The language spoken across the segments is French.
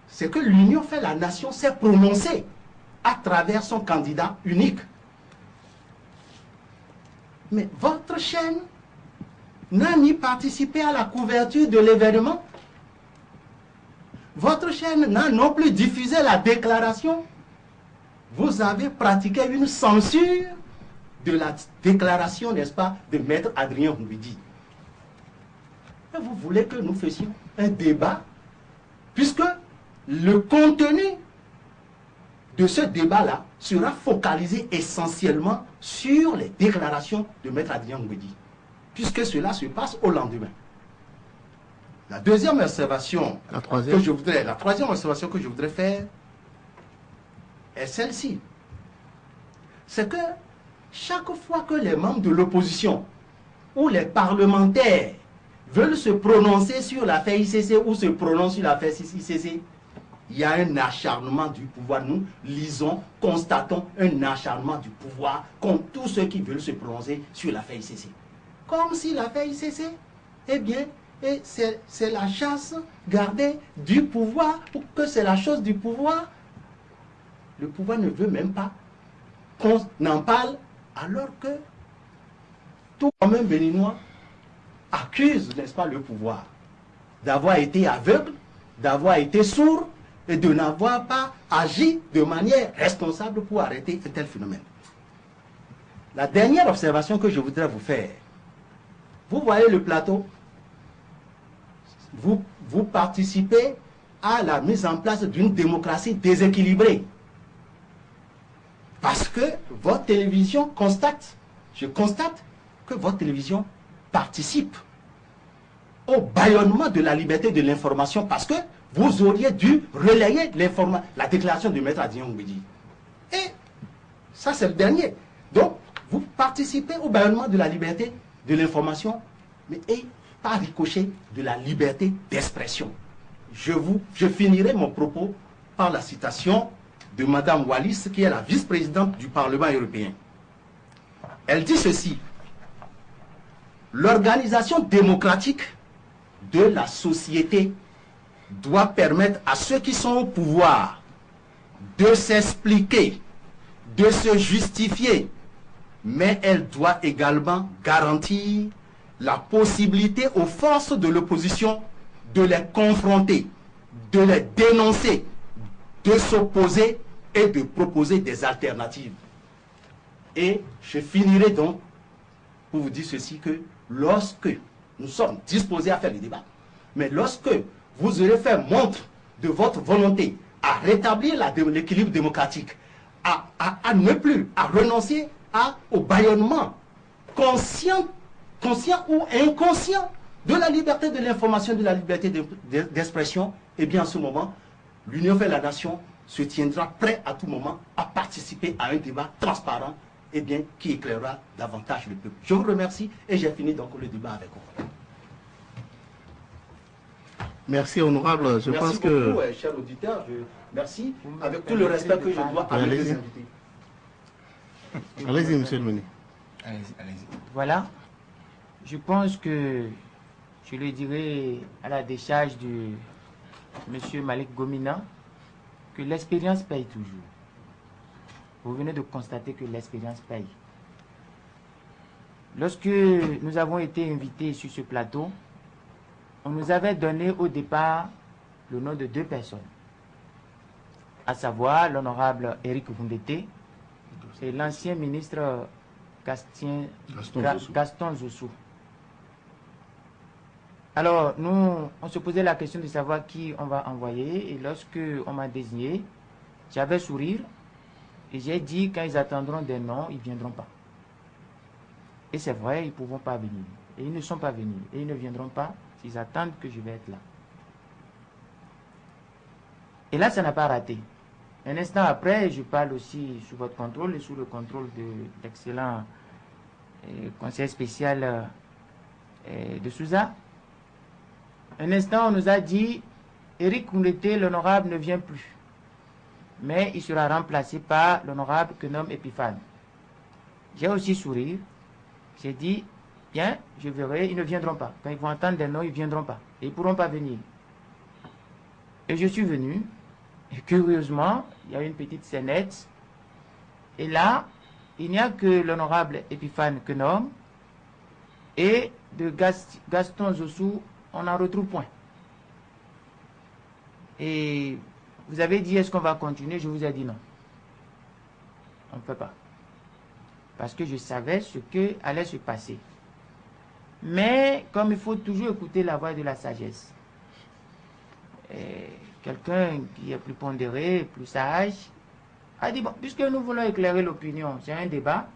c'est que l'Union fait la nation s'est prononcée à travers son candidat unique. Mais votre chaîne n'a ni participé à la couverture de l'événement. Votre chaîne n'a non plus diffusé la déclaration. Vous avez pratiqué une censure de la déclaration, n'est-ce pas, de Maître Adrien Gouidi. Et vous voulez que nous fassions un débat, puisque le contenu de ce débat-là sera focalisé essentiellement sur les déclarations de Maître Adrien Gouidi, puisque cela se passe au lendemain. La troisième observation que je voudrais faire est celle-ci. C'est que chaque fois que les membres de l'opposition ou les parlementaires veulent se prononcer sur l'affaire ICC ou se prononcent sur l'affaire ICC, il y a un acharnement du pouvoir. Nous lisons, constatons un acharnement du pouvoir contre tous ceux qui veulent se prononcer sur l'affaire ICC. Comme si l'affaire ICC, eh bien, c'est la chasse gardée du pouvoir, ou que c'est la chose du pouvoir. Le pouvoir ne veut même pas qu'on en parle, alors que tout comme un Béninois accuse, n'est-ce pas, le pouvoir d'avoir été aveugle, d'avoir été sourd et de n'avoir pas agi de manière responsable pour arrêter un tel phénomène. La dernière observation que je voudrais vous faire, vous voyez le plateau, vous participez à la mise en place d'une démocratie déséquilibrée. Parce que votre télévision je constate que votre télévision participe au bâillonnement de la liberté de l'information, parce que vous auriez dû relayer la déclaration de Maître Adrien Gouidi. Et ça, c'est le dernier. Donc, vous participez au bâillonnement de la liberté de l'information, mais par ricochet de la liberté d'expression. Je finirai mon propos par la citation de Mme Wallis, qui est la vice-présidente du Parlement européen. Elle dit ceci: l'organisation démocratique de la société doit permettre à ceux qui sont au pouvoir de s'expliquer, de se justifier, mais elle doit également garantir la possibilité aux forces de l'opposition de les confronter, de les dénoncer, de s'opposer et de proposer des alternatives. Et je finirai donc pour vous dire ceci, que lorsque nous sommes disposés à faire le débat, mais lorsque vous aurez fait montre de votre volonté à rétablir l'équilibre démocratique, à ne plus, à renoncer au bâillonnement conscient ou inconscient de la liberté de l'information, de la liberté d'expression, et bien en ce moment, l'Union fait la nation se tiendra prêt à tout moment à participer à un débat transparent, et bien qui éclairera davantage le peuple. Je vous remercie et j'ai fini donc le débat avec vous. Merci, honorable. Je pense que... Merci, chers auditeurs. Merci, avec tout le respect que je dois à mes deux invités. Allez-y, monsieur le ministre. Allez-y. Voilà. Je pense que je le dirai à la décharge de monsieur Malik Gomina que l'expérience paye toujours. Vous venez de constater que l'expérience paye. Lorsque nous avons été invités sur ce plateau, on nous avait donné au départ le nom de 2 personnes, à savoir l'honorable Éric Koundété et l'ancien ministre Gaston Zoussou. Alors, nous, on se posait la question de savoir qui on va envoyer, et lorsque on m'a désigné, j'avais sourire, et j'ai dit, quand ils attendront des noms, ils ne viendront pas. Et c'est vrai, ils ne pourront pas venir. Et ils ne sont pas venus. Et ils ne viendront pas s'ils attendent que je vais être là. Et là, ça n'a pas raté. Un instant après, je parle aussi sous votre contrôle et sous le contrôle de l'excellent conseiller spécial de Souza. Un instant, on nous a dit, Éric Koundété, l'honorable, ne vient plus. Mais il sera remplacé par l'honorable Kenom Epiphane. J'ai aussi souri. J'ai dit, bien, je verrai, ils ne viendront pas. Quand ils vont entendre des noms, ils ne viendront pas. Et ils ne pourront pas venir. Et je suis venu, et curieusement, il y a une petite scénette, et là, il n'y a que l'honorable Epiphane Kenom, et de Gaston Zossou, on n'en retrouve point. Et vous avez dit, est-ce qu'on va continuer? Je vous ai dit non. On ne peut pas. Parce que je savais ce que allait se passer. Mais comme il faut toujours écouter la voix de la sagesse, quelqu'un qui est plus pondéré, plus sage, a dit, bon, puisque nous voulons éclairer l'opinion, c'est un débat,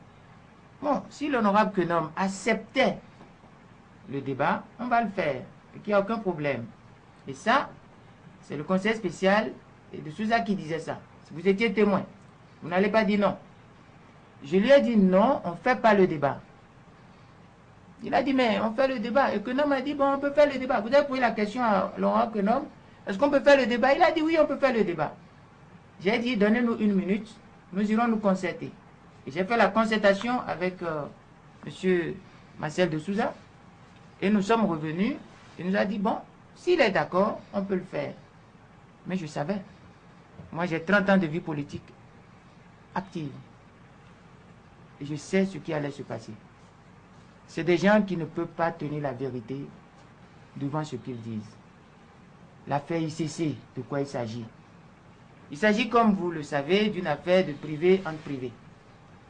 bon, si l'honorable Kenom acceptait le débat, on va le faire, et qu'il n'y a aucun problème. Et ça, c'est le conseil spécial de Souza qui disait ça. Si vous étiez témoin, vous n'allez pas dire non. Je lui ai dit non, on ne fait pas le débat. Il a dit, mais on fait le débat. Et Kenom a dit, bon, on peut faire le débat. Vous avez posé la question à Laurent Kenom, est-ce qu'on peut faire le débat? Il a dit, oui, on peut faire le débat. J'ai dit, donnez-nous 1 minute, nous irons nous concerter. Et j'ai fait la concertation avec M. Marcel de Souza. Et nous sommes revenus. Il nous a dit, bon, s'il est d'accord, on peut le faire. Mais je savais. Moi, j'ai 30 ans de vie politique active. Et je sais ce qui allait se passer. C'est des gens qui ne peuvent pas tenir la vérité devant ce qu'ils disent. L'affaire ICC, de quoi il s'agit? Il s'agit, comme vous le savez, d'une affaire de privé entre privés,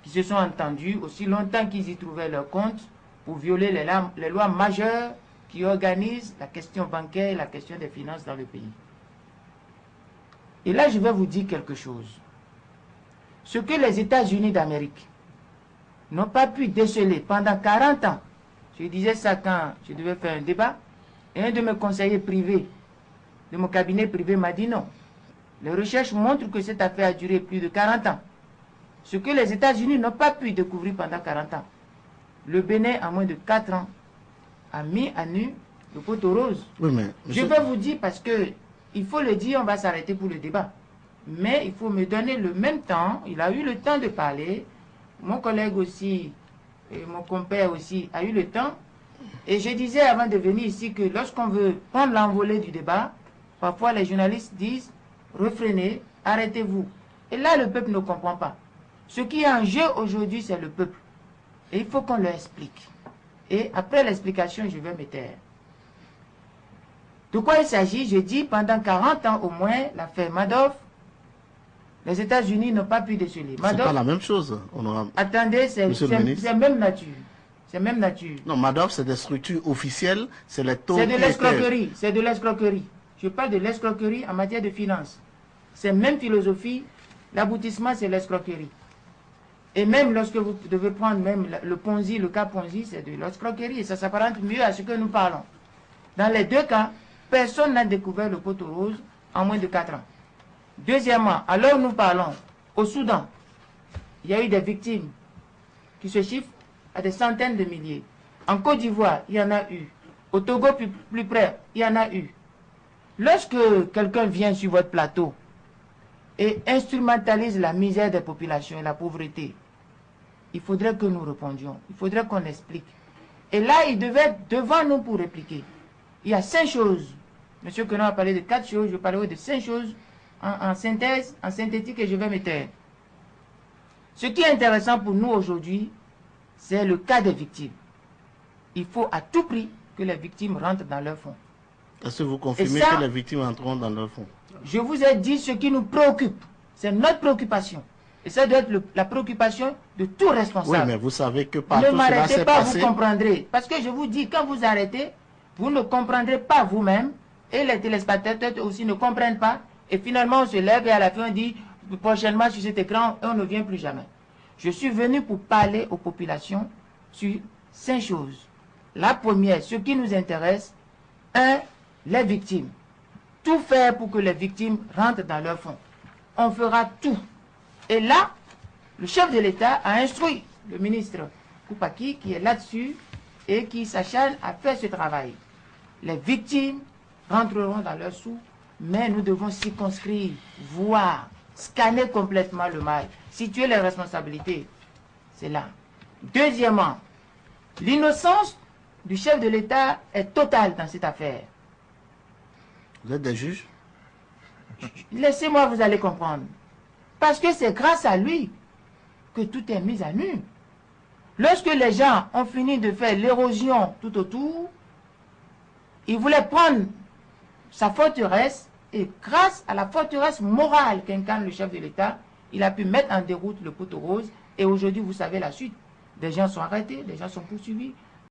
qui se sont entendus aussi longtemps qu'ils y trouvaient leur compte pour violer les lois majeures qui organisent la question bancaire et la question des finances dans le pays. Et là, je vais vous dire quelque chose. Ce que les États-Unis d'Amérique n'ont pas pu déceler pendant 40 ans, je disais ça quand je devais faire un débat, et un de mes conseillers privés, de mon cabinet privé, m'a dit non. Les recherches montrent que cette affaire a duré plus de 40 ans. Ce que les États-Unis n'ont pas pu découvrir pendant 40 ans. Le Bénin, en moins de 4 ans, a mis à nu le poteau rose. Oui, mais je vais vous dire, parce que il faut le dire, on va s'arrêter pour le débat. Mais il faut me donner le même temps. Il a eu le temps de parler. Mon collègue aussi, et mon compère aussi, a eu le temps. Et je disais avant de venir ici que lorsqu'on veut prendre l'envolée du débat, parfois les journalistes disent, refrénez, arrêtez-vous. Et là, le peuple ne comprend pas. Ce qui est en jeu aujourd'hui, c'est le peuple. Et il faut qu'on leur explique. Et après l'explication, je vais me taire. De quoi il s'agit? Je dis, pendant 40 ans au moins, l'affaire Madoff, les États-Unis n'ont pas pu déceler. c'est pas la même chose, honorable. Attendez, c'est même nature. C'est même nature. Non, Madoff, c'est des structures officielles, c'est les taux. C'est de l'escroquerie, c'est de l'escroquerie. Je parle de l'escroquerie en matière de finances. C'est même philosophie, l'aboutissement, c'est l'escroquerie. Et même lorsque vous devez prendre même le Ponzi, le cas Ponzi, c'est de l'escroquerie. Et ça s'apparente mieux à ce que nous parlons. Dans les deux cas, personne n'a découvert le poteau rose en moins de 4 ans. Deuxièmement, alors nous parlons, au Soudan, il y a eu des victimes qui se chiffrent à des centaines de milliers. En Côte d'Ivoire, il y en a eu. Au Togo, plus près, il y en a eu. Lorsque quelqu'un vient sur votre plateau et instrumentalise la misère des populations et la pauvreté, il faudrait que nous répondions. Il faudrait qu'on explique. Et là, il devait être devant nous pour répliquer. Il y a 5 choses. Monsieur Kenom a parlé de 4 choses, je parlerai de 5 choses en synthèse, en synthétique, et je vais me taire. Ce qui est intéressant pour nous aujourd'hui, c'est le cas des victimes. Il faut à tout prix que les victimes rentrent dans leur fonds. Est-ce que vous confirmez que les victimes entreront dans leur fonds? Je vous ai dit ce qui nous préoccupe. C'est notre préoccupation. Et ça doit être la préoccupation de tout responsable. Oui, mais vous savez que partout ne m'arrêtez pas, passé... vous comprendrez. Parce que je vous dis, quand vous arrêtez, vous ne comprendrez pas vous-même, et les téléspectateurs aussi ne comprennent pas, et finalement on se lève et à la fin on dit, prochainement sur cet écran, et on ne vient plus jamais. Je suis venu pour parler aux populations sur 5 choses. La première, ce qui nous intéresse, 1, les victimes. Tout faire pour que les victimes rentrent dans leur fonds. On fera tout. Et là, le chef de l'État a instruit le ministre Koupaki, qui est là-dessus, et qui s'acharne à faire ce travail. Les victimes rentreront dans leurs sous, mais nous devons circonscrire, voir, scanner complètement le mal, situer les responsabilités. C'est là. Deuxièmement, l'innocence du chef de l'État est totale dans cette affaire. Vous êtes des juges? Laissez-moi, vous allez comprendre. Parce que c'est grâce à lui que tout est mis à nu. Lorsque les gens ont fini de faire l'érosion tout autour, ils voulaient prendre sa forteresse, et grâce à la forteresse morale qu'incarne le chef de l'État, il a pu mettre en déroute le poteau rose, et aujourd'hui, vous savez la suite. Des gens sont arrêtés, des gens sont poursuivis,